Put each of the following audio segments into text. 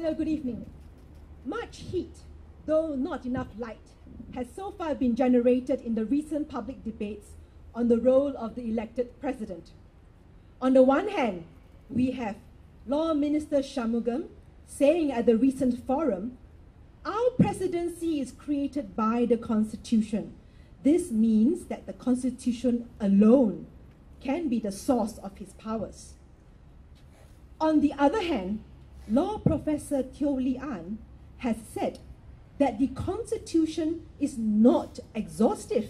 Hello, good evening. Much heat, though not enough light, has so far been generated in the recent public debates on the role of the elected president. On the one hand, we have Law Minister Shanmugam saying at the recent forum, "Our presidency is created by the Constitution. This means that the Constitution alone can be the source of his powers." On the other hand, Law Professor Teo Lee An has said that the Constitution is not exhaustive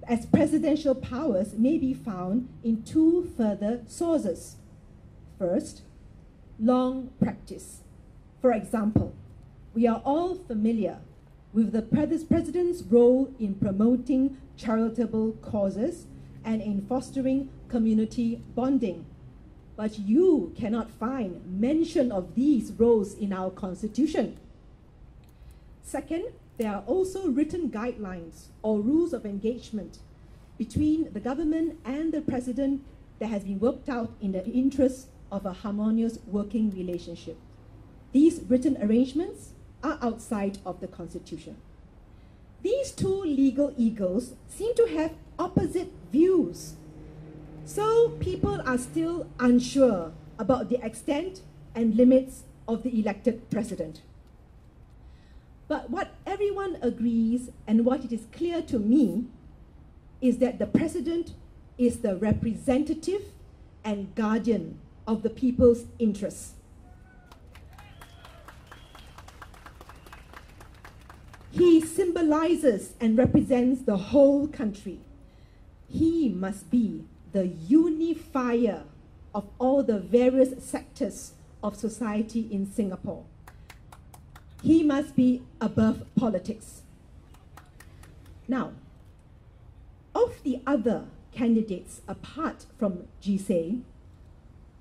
as presidential powers may be found in two further sources. First, long practice. For example, we are all familiar with the president's role in promoting charitable causes and in fostering community bonding. But you cannot find mention of these roles in our Constitution. Second, there are also written guidelines or rules of engagement between the government and the president that has been worked out in the interest of a harmonious working relationship. These written arrangements are outside of the Constitution. These two legal egos seem to have opposite views. So people are still unsure about the extent and limits of the elected president. But what everyone agrees and what it is clear to me is that the president is the representative and guardian of the people's interests. He symbolizes and represents the whole country. He must be the unifier of all the various sectors of society in Singapore. He must be above politics. Now, of the other candidates apart from Jisei,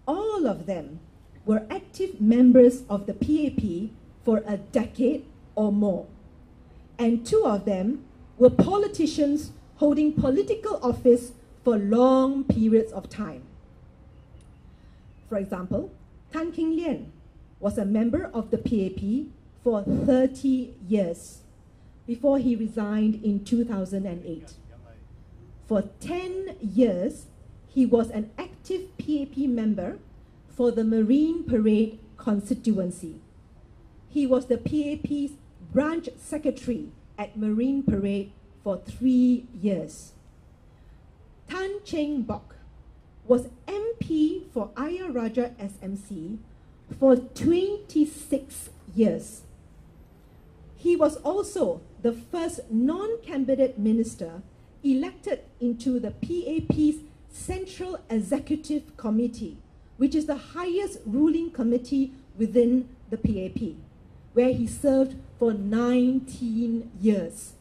all of them were active members of the PAP for a decade or more, and two of them were politicians holding political office for long periods of time. For example, Tan King Lian was a member of the PAP for 30 years before he resigned in 2008. For 10 years, he was an active PAP member for the Marine Parade constituency. He was the PAP's branch secretary at Marine Parade for 3 years. Tan Cheng Bock was MP for Ayer Rajah SMC for 26 years. He was also the first non-cabinet minister elected into the PAP's Central Executive Committee, which is the highest ruling committee within the PAP, where he served for 19 years.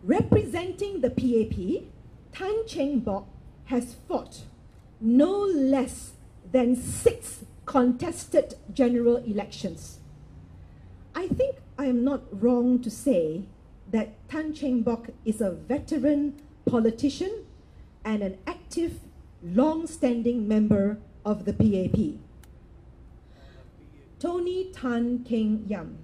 Representing the PAP, Tan Cheng Bock has fought no less than 6 contested general elections. I think I am not wrong to say that Tan Cheng Bock is a veteran politician and an active, long-standing member of the PAP. Tony Tan Keng Yam.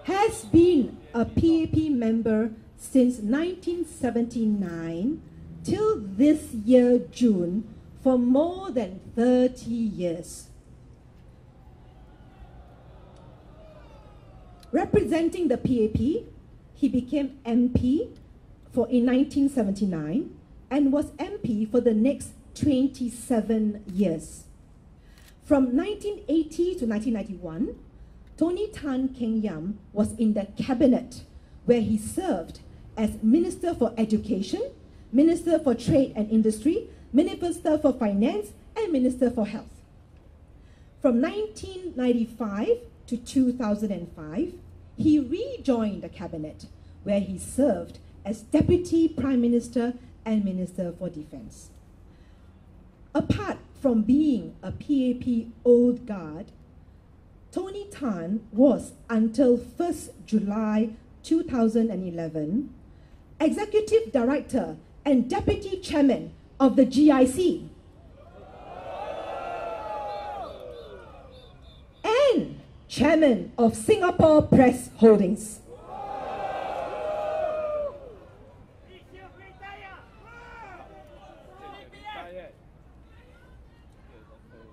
Has been a PAP member since 1979 till this year, June, for more than 30 years. Representing the PAP, he became MP in 1979 and was MP for the next 27 years. From 1980 to 1991, Tony Tan Keng Yam was in the cabinet where he served as Minister for Education, Minister for Trade and Industry, Minister for Finance, and Minister for Health. From 1995 to 2005, he rejoined the cabinet where he served as Deputy Prime Minister and Minister for Defence. Apart from being a PAP old guard, Tony Tan was, until 1st July 2011, Executive Director and Deputy Chairman of the GIC. And Chairman of Singapore Press Holdings.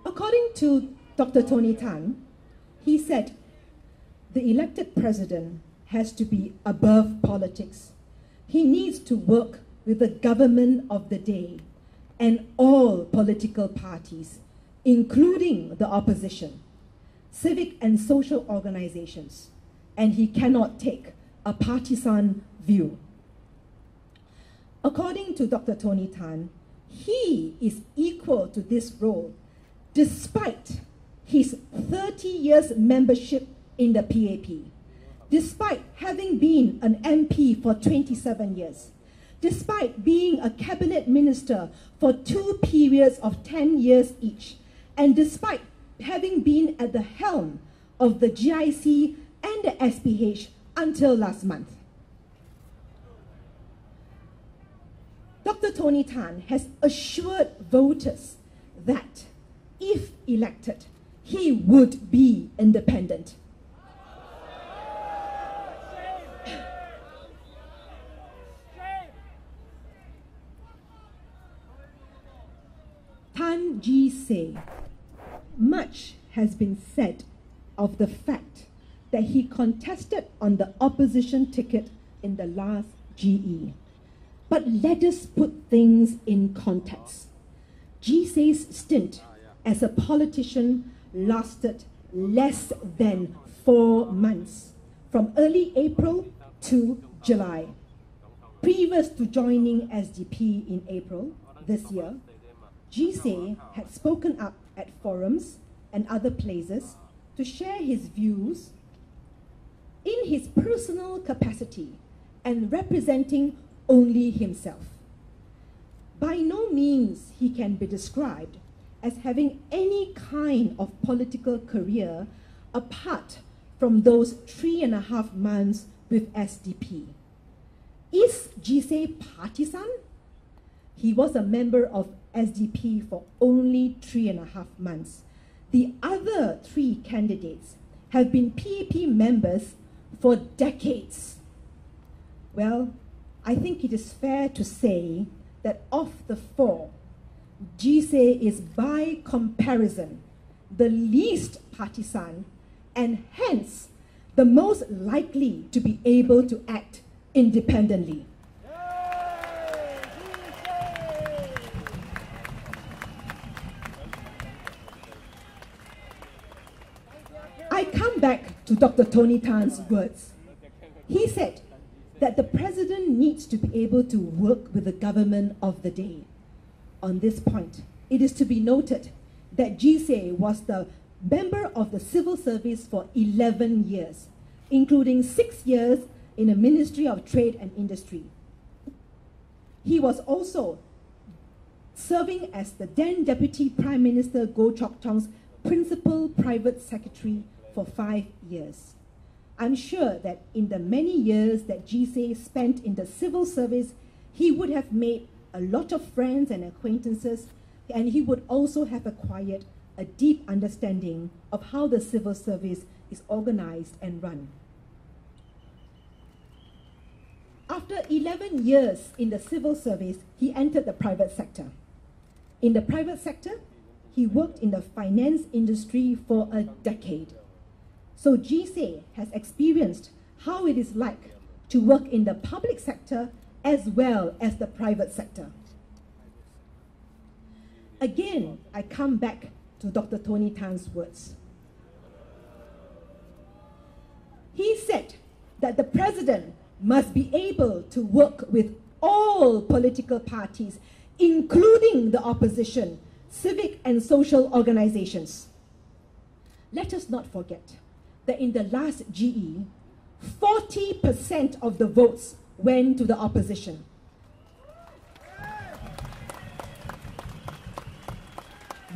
According to Dr. Tony Tan, he said, the elected president has to be above politics. He needs to work with the government of the day and all political parties, including the opposition, civic and social organizations, and he cannot take a partisan view. According to Dr. Tony Tan, he is equal to this role despite his 30 years membership in the PAP, despite having been an MP for 27 years, despite being a cabinet minister for 2 periods of 10 years each, and despite having been at the helm of the GIC and the SPH until last month. Dr. Tony Tan has assured voters that if elected, he would be independent. Tan Ji say, much has been said of the fact that he contested on the opposition ticket in the last GE. But let us put things in context. Ji Say's stint as a politician lasted less than 4 months, from early April to July. Previous to joining SDP in April this year, Ji Say had spoken up at forums and other places to share his views in his personal capacity and representing only himself. By no means he can be described as having any kind of political career apart from those 3.5 months with SDP. Is Ji Say partisan? He was a member of SDP for only 3.5 months. The other 3 candidates have been PAP members for decades. Well, I think it is fair to say that of the 4, Ji Say is by comparison the least partisan and hence the most likely to be able to act independently. I come back to Dr. Tony Tan's words. He said that the president needs to be able to work with the government of the day. On this point, it is to be noted that Ji Say was the member of the civil service for 11 years, including 6 years in the Ministry of Trade and Industry. He was also serving as the then Deputy Prime Minister Goh Chok Tong's principal private secretary for 5 years. I'm sure that in the many years that Ji Say spent in the civil service, he would have made a lot of friends and acquaintances, and he would also have acquired a deep understanding of how the civil service is organized and run. After 11 years in the civil service, he entered the private sector. In the private sector, he worked in the finance industry for a decade. So Ji Say has experienced how it is like to work in the public sector as well as the private sector. Again, I come back to Dr. Tony Tan's words. He said that the president must be able to work with all political parties, including the opposition, civic and social organizations. Let us not forget that in the last GE, 40% of the votes went to the opposition.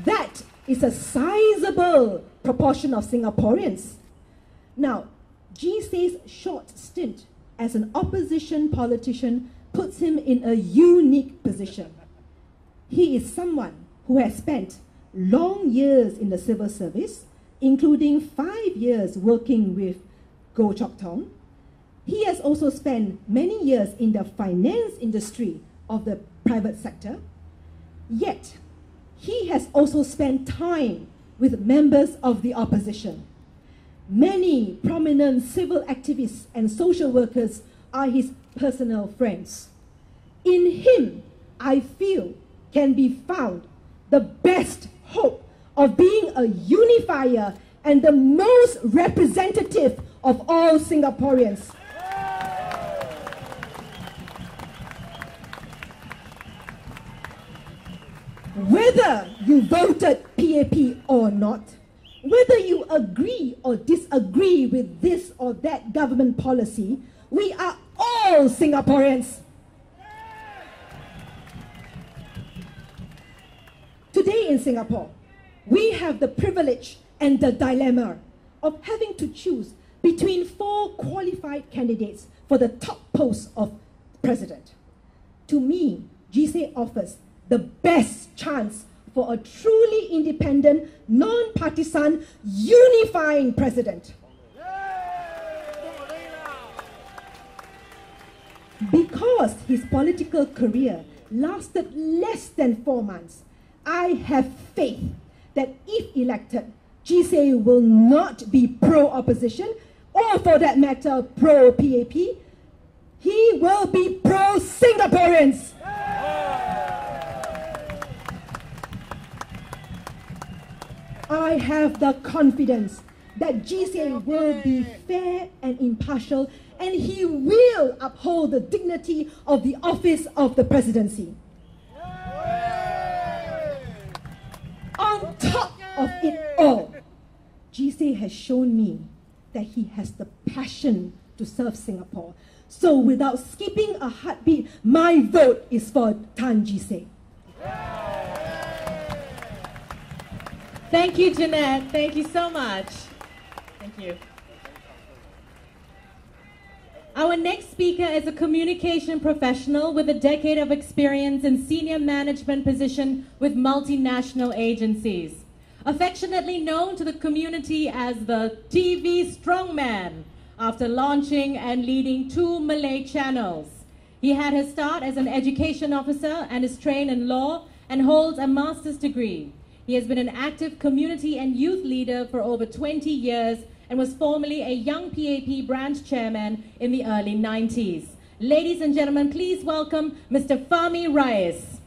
That is a sizable proportion of Singaporeans. Now, G-Say's short stint as an opposition politician puts him in a unique position. He is someone who has spent long years in the civil service, including 5 years working with Goh Chok Tong. He has also spent many years in the finance industry of the private sector. Yet, he has also spent time with members of the opposition. Many prominent civil activists and social workers are his personal friends. In him, I feel, can be found the best hope of being a unifier and the most representative of all Singaporeans. Whether you voted PAP or not, whether you agree or disagree with this or that government policy, we are all Singaporeans. Today in Singapore, we have the privilege and the dilemma of having to choose between 4 qualified candidates for the top post of president. To me, G-Say offers the best chance for a truly independent, non-partisan, unifying president. Because his political career lasted less than 4 months, I have faith that if elected, G-Say will not be pro-opposition, or for that matter, pro-PAP. He will be pro-Singaporeans. I have the confidence that G-Say will be fair and impartial, and he will uphold the dignity of the office of the presidency. On top of it all, G-Say has shown me that he has the passion to serve Singapore. So without skipping a heartbeat, my vote is for Tan G-Say. Thank you, Jeanette. Thank you so much. Thank you. Our next speaker is a communication professional with a decade of experience in senior management position with multinational agencies. Affectionately known to the community as the TV strongman after launching and leading 2 Malay channels. He had his start as an education officer and is trained in law and holds a master's degree. He has been an active community and youth leader for over 20 years and was formerly a young PAP branch chairman in the early 90s. Ladies and gentlemen, please welcome Mr. Fahmi Rais.